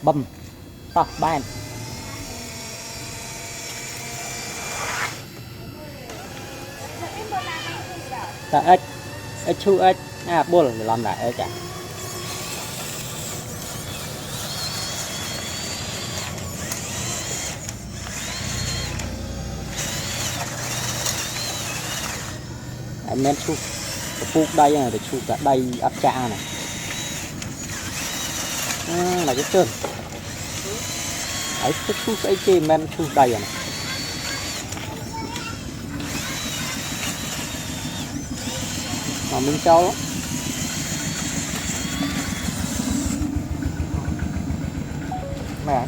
bầm to ban ta ếch chu ếch bull làm lại ếch à em men chu phục đây này để chu cả đây áp cha này là cái chân ấy cái chu cái gì men chu đây này mà mình cho lắm mẹ